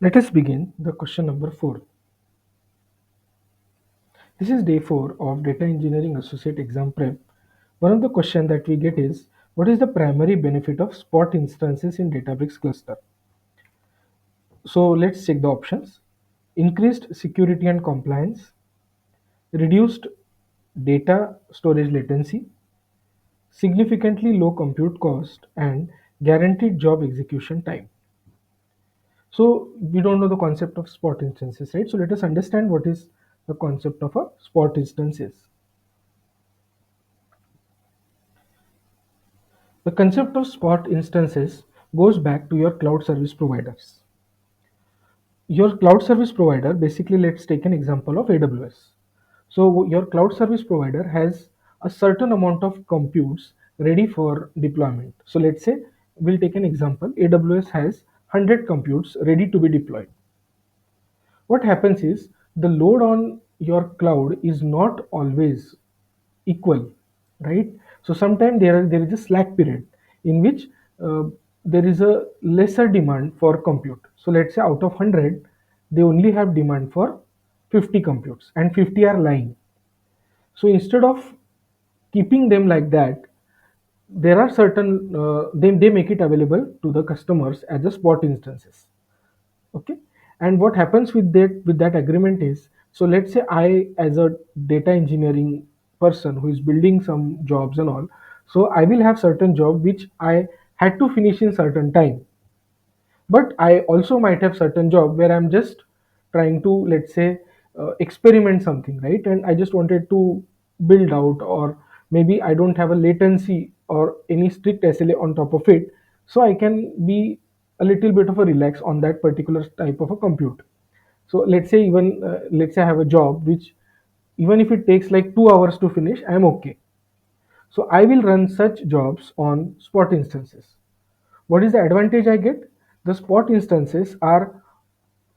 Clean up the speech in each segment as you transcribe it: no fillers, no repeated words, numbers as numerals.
Let us begin the question number 4. This is day 4 of Data Engineering Associate Exam Prep. One of the questions that we get is, what is the primary benefit of spot instances in Databricks cluster? So let's check the options. Increased security and compliance, reduced data storage latency, significantly low compute cost, and guaranteed job execution time. So we don't know the concept of spot instances, right? So let us understand what is the concept of a spot instance is. The concept of spot instances goes back to your cloud service providers. Your cloud service provider, basically, let's take an example of AWS. So your cloud service provider has a certain amount of computes ready for deployment. So let's say we'll take an example. AWS has 100 computes ready to be deployed. What happens is the load on your cloud is not always equal, right? So sometimes there is a slack period in which uh, there is a lesser demand for compute. So let's say out of 100 they only have demand for 50 computes and 50 are lying. So instead of keeping them like that, there are certain they make it available to the customers as a spot instances. Okay, and what happens with that agreement is, so let's say I, as a data engineering person who is building some jobs and all, so I will have certain job which I had to finish in certain time, but I also might have certain job where I'm just trying to, let's say, experiment something, right? And I just wanted to build out, or maybe I don't have a latency or any strict SLA on top of it, so I can be a little bit of a relax on that particular type of a compute. So let's say, even let's say I have a job which, even if it takes like 2 hours to finish, I'm okay. So I will run such jobs on spot instances. What is the advantage I get? The spot instances are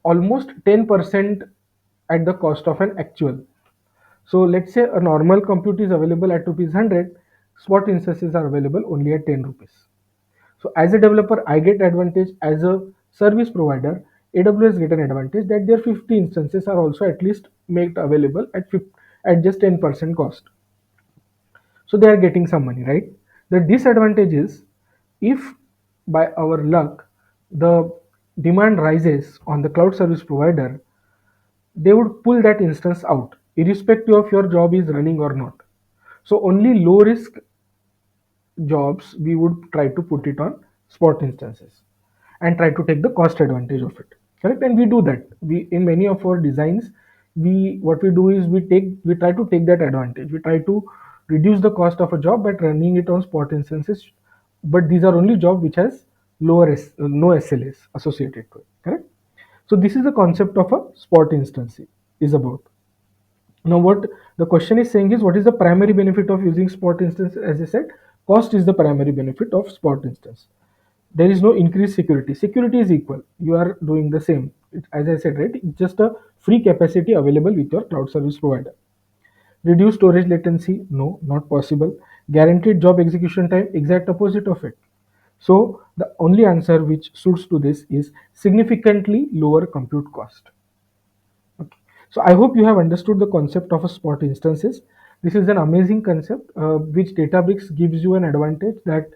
almost 10% at the cost of an actual. So let's say a normal compute is available at rupees 100, spot instances are available only at 10 rupees. So as a developer, I get advantage. As a service provider, AWS get an advantage that their 50 instances are also at least made available at just 10% cost. So they are getting some money, right? The disadvantage is, if by our luck the demand rises on the cloud service provider, they would pull that instance out irrespective of your job is running or not. So only low risk jobs we would try to put it on spot instances and try to take the cost advantage of it, correct? And we do that. We, in many of our designs, we, what we do is we try to take that advantage. We try to reduce the cost of a job by running it on spot instances, but these are only job which has no SLAs associated to it, correct? So this is the concept of a spot instance is about. Now, what the question is saying is, what is the primary benefit of using spot instance? As I said, cost is the primary benefit of spot instance. There is no increased security. Security is equal. You are doing the same. As I said, right? It's just a free capacity available with your cloud service provider. Reduce storage latency? No, not possible. Guaranteed job execution time? Exact opposite of it. So the only answer which suits to this is significantly lower compute cost. Okay. So I hope you have understood the concept of a spot instances. This is an amazing concept which Databricks gives you an advantage that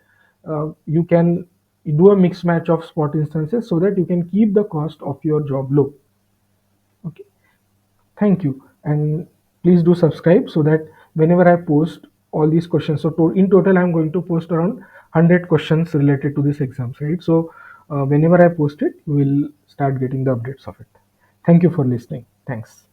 you can do a mix match of spot instances so that you can keep the cost of your job low. Okay. Thank you. And please do subscribe so that whenever I post all these questions, so in total, I'm going to post around 100 questions related to this exams, right? So whenever I post it, you will start getting the updates of it. Thank you for listening. Thanks.